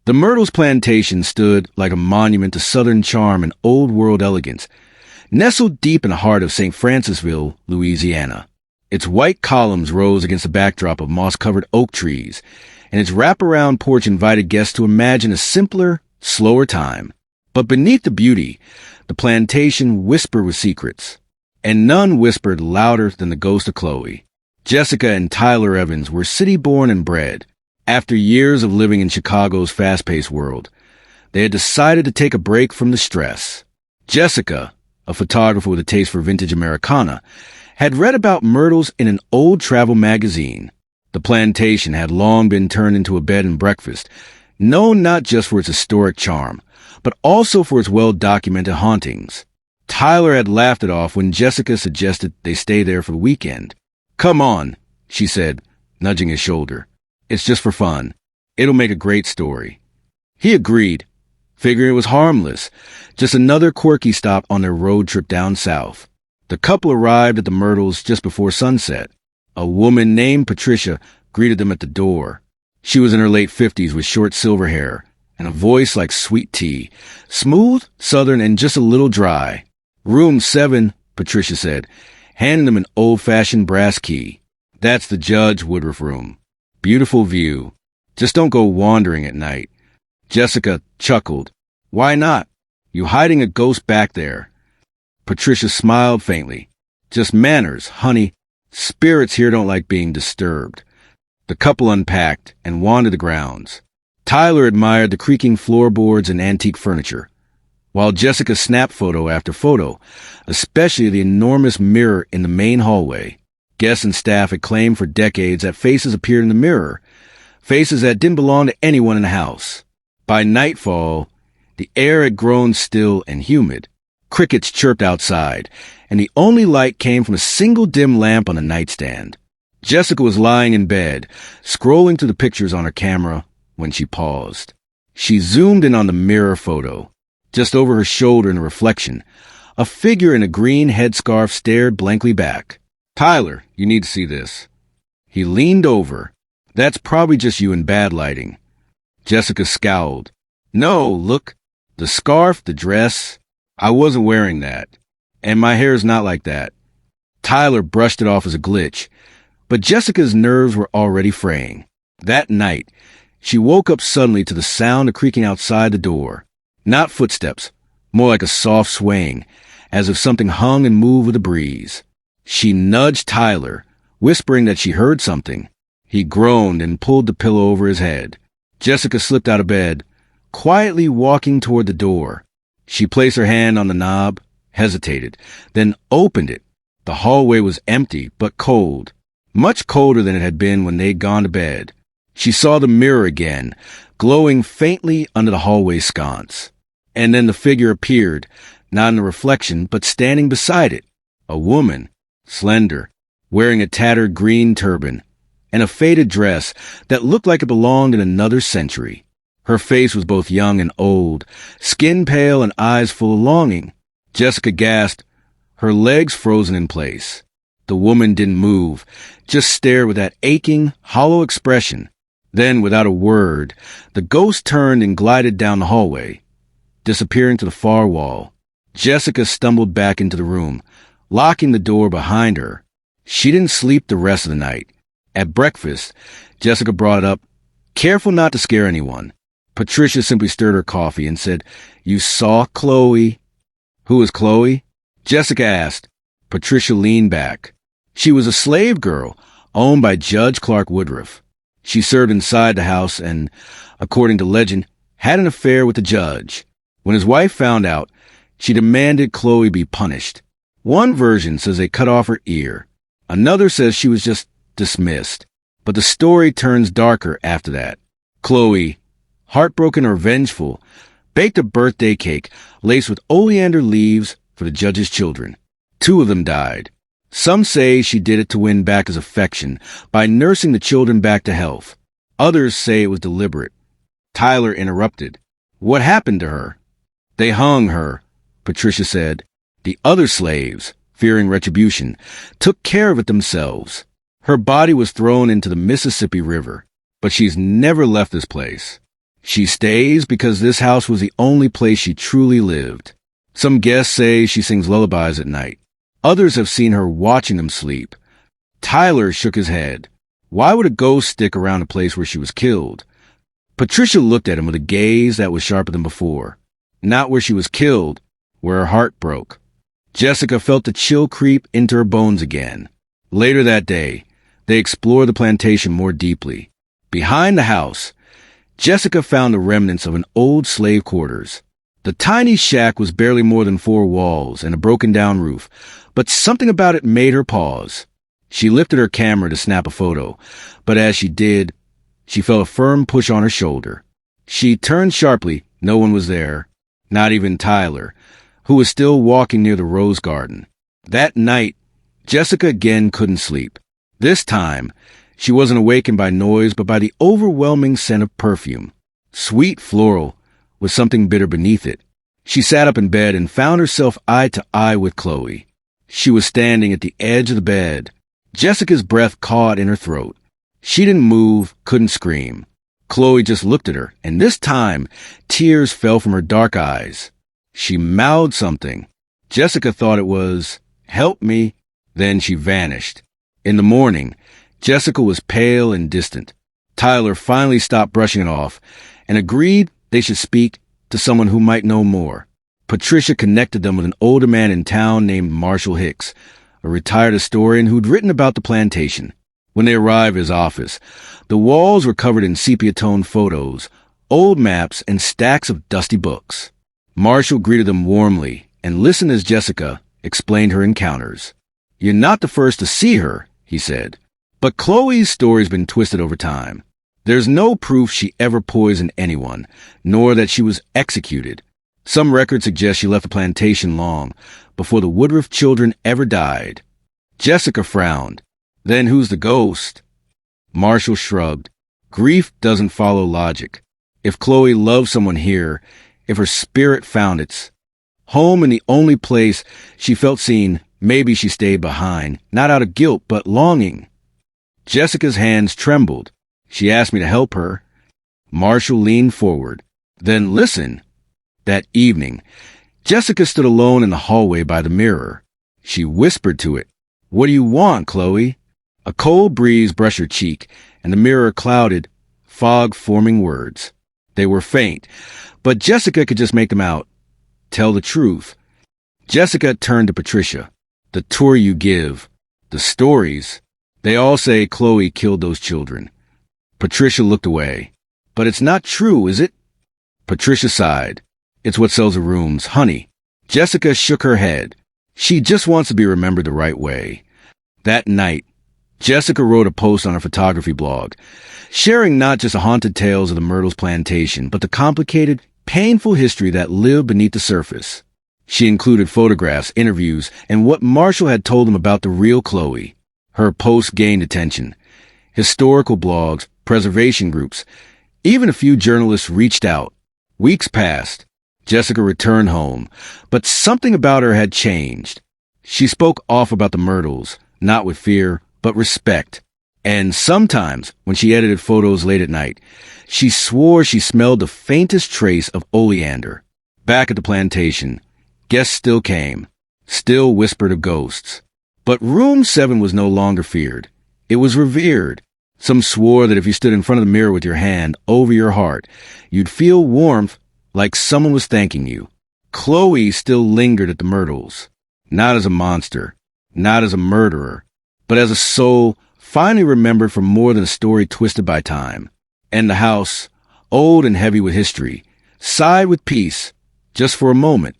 The Myrtles Plantation stood like a monument to Southern charm and old-world elegance, nestled deep in the heart of St. Francisville, Louisiana. Its white columns rose against a backdrop of moss-covered oak trees, and its wraparound porch invited guests to imagine a simpler, slower time. But beneath the beauty, the plantation whispered with secrets, and none whispered louder than the ghost of Chloe. Jessica and Tyler Evans were city-born and bred. After years of living in Chicago's fast-paced world, they had decided to take a break from the stress. Jessica, a photographer with a taste for vintage Americana, had read about Myrtles in an old travel magazine. The plantation had long been turned into a bed and breakfast, known not just for its historic charm, but also for its well-documented hauntings. Tyler had laughed it off when Jessica suggested they stay there for the weekend. "Come on," she said, nudging his shoulder. "It's just for fun. It'll make a great story." He agreed, figuring it was harmless, just another quirky stop on their road trip down south. The couple arrived at the Myrtles just before sunset. A woman named Patricia greeted them at the door. She was in her late 50s with short silver hair and a voice like sweet tea, smooth, southern, and just a little dry. "Room 7, Patricia said, handing them an old-fashioned brass key. "That's the Judge Woodruff room. Beautiful view. Just don't go wandering at night." Jessica chuckled. "Why not? You hiding a ghost back there?" Patricia smiled faintly. "Just manners, honey. Spirits here don't like being disturbed." The couple unpacked and wandered the grounds. Tyler admired the creaking floorboards and antique furniture, while Jessica snapped photo after photo, especially the enormous mirror in the main hallway. Guests and staff had claimed for decades that faces appeared in the mirror, faces that didn't belong to anyone in the house. By nightfall, the air had grown still and humid. Crickets chirped outside, and the only light came from a single dim lamp on the nightstand. Jessica was lying in bed, scrolling through the pictures on her camera, when she paused. She zoomed in on the mirror photo. Just over her shoulder in the reflection, a figure in a green headscarf stared blankly back. "Tyler, you need to see this." He leaned over. "That's probably just you in bad lighting." Jessica scowled. "No, look. The scarf, the dress. I wasn't wearing that. And my hair's not like that." Tyler brushed it off as a glitch, but Jessica's nerves were already fraying. That night, she woke up suddenly to the sound of creaking outside the door. Not footsteps, more like a soft swaying, as if something hung and moved with a breeze. She nudged Tyler, whispering that she heard something. He groaned and pulled the pillow over his head. Jessica slipped out of bed, quietly walking toward the door. She placed her hand on the knob, hesitated, then opened it. The hallway was empty, but cold, much colder than it had been when they'd gone to bed. She saw the mirror again, glowing faintly under the hallway sconce. And then the figure appeared, not in the reflection, but standing beside it. A woman, slender, wearing a tattered green turban, and a faded dress that looked like it belonged in another century. Her face was both young and old, skin pale and eyes full of longing. Jessica gasped, her legs frozen in place. The woman didn't move, just stared with that aching, hollow expression. Then, without a word, the ghost turned and glided down the hallway, disappearing to the far wall. Jessica stumbled back into the room, locking the door behind her. She didn't sleep the rest of the night. At breakfast, Jessica brought it up, careful not to scare anyone. Patricia simply stirred her coffee and said, "You saw Chloe?" "Who is Chloe?" Jessica asked. Patricia leaned back. She was a slave girl owned by Judge Clark Woodruff. She served inside the house and, according to legend, had an affair with the judge. When his wife found out, she demanded Chloe be punished. One version says they cut off her ear. Another says she was just dismissed. But the story turns darker after that. Chloe, heartbroken or vengeful, baked a birthday cake laced with oleander leaves for the judge's children. 2 of them died. Some say she did it to win back his affection by nursing the children back to health. Others say it was deliberate. Tyler interrupted. "What happened to her?" "They hung her," Patricia said. "The other slaves, fearing retribution, took care of it themselves. Her body was thrown into the Mississippi River, but she's never left this place." She stays because this house was the only place she truly lived. Some guests say she sings lullabies at night. Others have seen her watching them sleep. Tyler shook his head. Why would a ghost stick around a place where she was killed? Patricia looked at him with a gaze that was sharper than before. Not where she was killed, where her heart broke. Jessica felt the chill creep into her bones again. Later that day, they explored the plantation more deeply. Behind the house, Jessica found the remnants of an old slave quarters. The tiny shack was barely more than 4 walls and a broken-down roof, but something about it made her pause. She lifted her camera to snap a photo, but as she did, she felt a firm push on her shoulder. She turned sharply. No one was there, not even Tyler, who was still walking near the rose garden. That night, Jessica again couldn't sleep. This time, she wasn't awakened by noise, but by the overwhelming scent of perfume. Sweet floral, with something bitter beneath it. She sat up in bed and found herself eye to eye with Chloe. She was standing at the edge of the bed. Jessica's breath caught in her throat. She didn't move, couldn't scream. Chloe just looked at her, and this time, tears fell from her dark eyes. She mouthed something. Jessica thought it was, "Help me." Then she vanished. In the morning, Jessica was pale and distant. Tyler finally stopped brushing it off and agreed they should speak to someone who might know more. Patricia connected them with an older man in town named Marshall Hicks, a retired historian who'd written about the plantation. When they arrived at his office, the walls were covered in sepia-toned photos, old maps, and stacks of dusty books. Marshall greeted them warmly and listened as Jessica explained her encounters. "You're not the first to see her," he said, "but Chloe's story's been twisted over time. There's no proof she ever poisoned anyone, nor that she was executed. Some records suggest she left the plantation long before the Woodruff children ever died." Jessica frowned. "Then who's the ghost?" Marshall shrugged. "Grief doesn't follow logic. If Chloe loved someone here, if her spirit found its home in the only place she felt seen, maybe she stayed behind, not out of guilt, but longing." Jessica's hands trembled. "She asked me to help her." Marshall leaned forward. "Then listen." That evening, Jessica stood alone in the hallway by the mirror. She whispered to it, "What do you want, Chloe?" A cold breeze brushed her cheek, and the mirror clouded, fog-forming words. They were faint, but Jessica could just make them out. "Tell the truth." Jessica turned to Patricia. "The tour you give, the stories, they all say Chloe killed those children." Patricia looked away. "But it's not true, is it?" Patricia sighed. "It's what sells the rooms, honey." Jessica shook her head. She just wants to be remembered the right way. That night, Jessica wrote a post on her photography blog, sharing not just the haunted tales of the Myrtles Plantation, but the complicated, painful history that lived beneath the surface. She included photographs, interviews, and what Marshall had told them about the real Chloe. Her post gained attention. Historical blogs, preservation groups, even a few journalists reached out. Weeks passed. Jessica returned home, but something about her had changed. She spoke off about the Myrtles, not with fear, but respect. And sometimes, when she edited photos late at night, she swore she smelled the faintest trace of oleander. Back at the plantation, guests still came, still whispered of ghosts. But Room 7 was no longer feared. It was revered. Some swore that if you stood in front of the mirror with your hand over your heart, you'd feel warmth like someone was thanking you. Chloe still lingered at the Myrtles, not as a monster, not as a murderer, but as a soul finally remembered for more than a story twisted by time. And the house, old and heavy with history, sighed with peace, just for a moment.